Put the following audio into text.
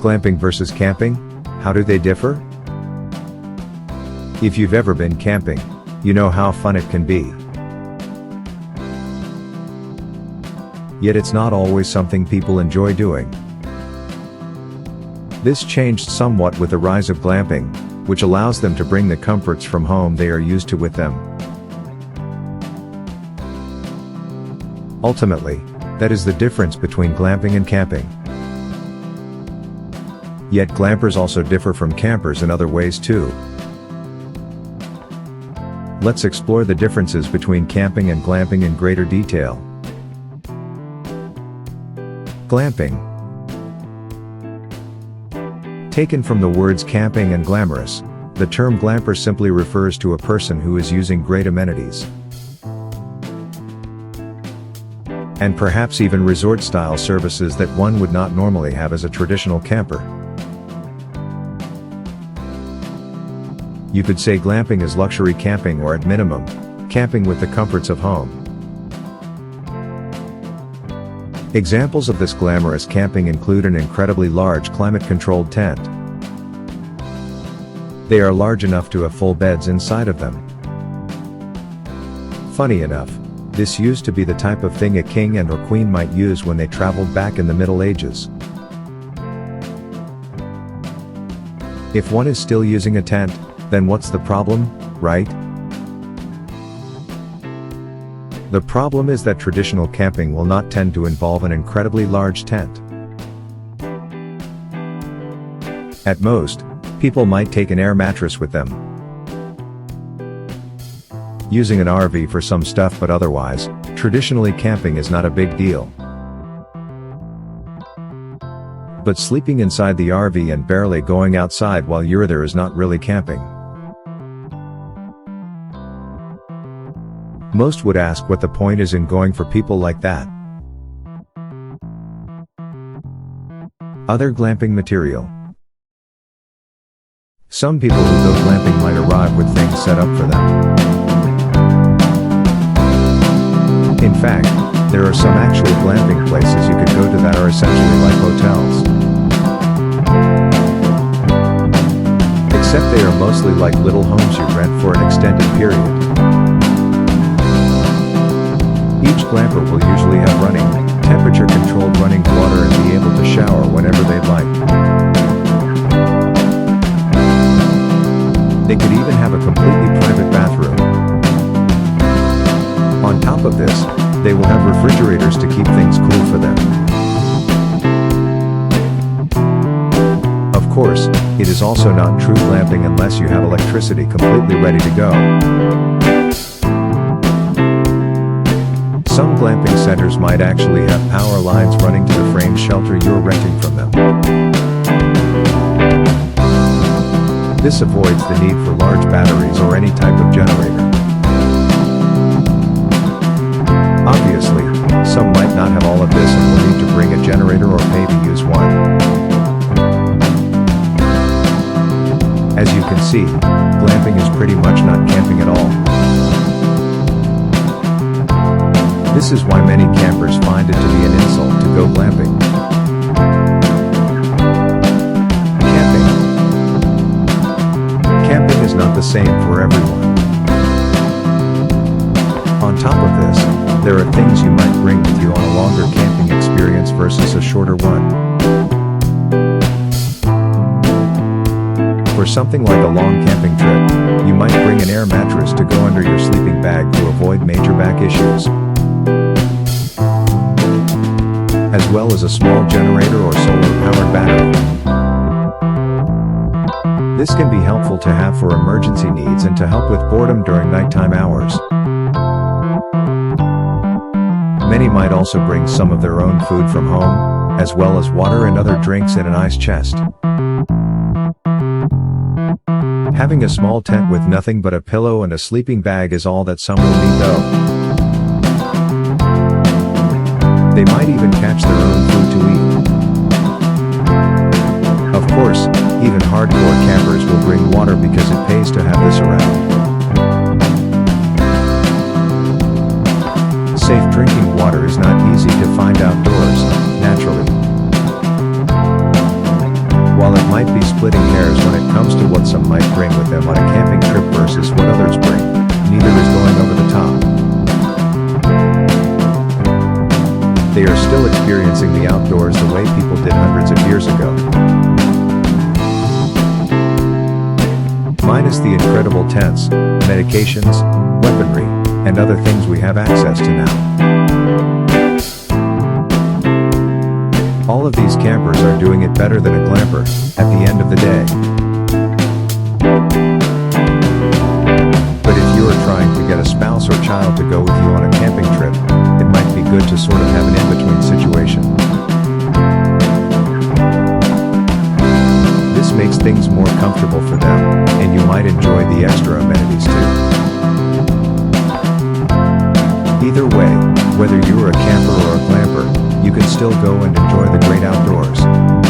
Glamping versus camping, how do they differ? If you've ever been camping, you know how fun it can be. Yet it's not always something people enjoy doing. This changed somewhat with the rise of glamping, which allows them to bring the comforts from home they are used to with them. Ultimately, that is the difference between glamping and camping. Yet glampers also differ from campers in other ways too. Let's explore the differences between camping and glamping in greater detail. Glamping. Taken from the words camping and glamorous, the term glamper simply refers to a person who is using great amenities and perhaps even resort-style services that one would not normally have as a traditional camper. You could say glamping is luxury camping, or at minimum, camping with the comforts of home. Examples of this glamorous camping include an incredibly large climate-controlled tent. They are large enough to have full beds inside of them. Funny enough, this used to be the type of thing a king and or queen might use when they traveled back in the Middle Ages. If one is still using a tent, then what's the problem, right? The problem is that traditional camping will not tend to involve an incredibly large tent. At most, people might take an air mattress with them, using an RV for some stuff, but otherwise, traditionally camping is not a big deal. But sleeping inside the RV and barely going outside while you're there is not really camping. Most would ask what the point is in going for people like that. Other glamping material. Some people who go glamping might arrive with things set up for them. In fact, there are some actual glamping places you could go to that are essentially like hotels. Except they are mostly like little homes you rent for an extended period. Each glamper will usually have running, temperature-controlled running water and be able to shower whenever they'd like. They could even have a completely private bathroom. On top of this, they will have refrigerators to keep things cool for them. Of course, it is also not true glamping unless you have electricity completely ready to go. Some glamping centers might actually have power lines running to the frame shelter you're renting from them. This avoids the need for large batteries or any type of generator. Obviously, some might not have all of this and will need to bring a generator or pay to use one. As you can see, glamping is pretty much not camping at all. This is why many campers find it to be an insult to go glamping. Camping is not the same for everyone. On top of this, there are things you might bring with you on a longer camping experience versus a shorter one. For something like a long camping trip, you might bring an air mattress to go under your sleeping bag to avoid major back issues, as well as a small generator or solar-powered battery. This can be helpful to have for emergency needs and to help with boredom during nighttime hours. Many might also bring some of their own food from home, as well as water and other drinks in an ice chest. Having a small tent with nothing but a pillow and a sleeping bag is all that some will need though. They might even catch their own food to eat. Of course, even hardcore campers will bring water because it pays to have this around. Safe drinking water is not easy to find outdoors, naturally. might be splitting hairs when it comes to what some might bring with them on a camping trip versus what others bring. Neither is going over the top. They are still experiencing the outdoors the way people did hundreds of years ago. Minus the incredible tents, medications, weaponry, and other things we have access to now. All of these campers are doing it better than a glamper, at the end of the day. But if you are trying to get a spouse or child to go with you on a camping trip, it might be good to sort of have an in-between situation. This makes things more comfortable for them, and you might enjoy the extra amenities too. Either way, whether you are a camper or a glamper, you can still go and enjoy the great outdoors.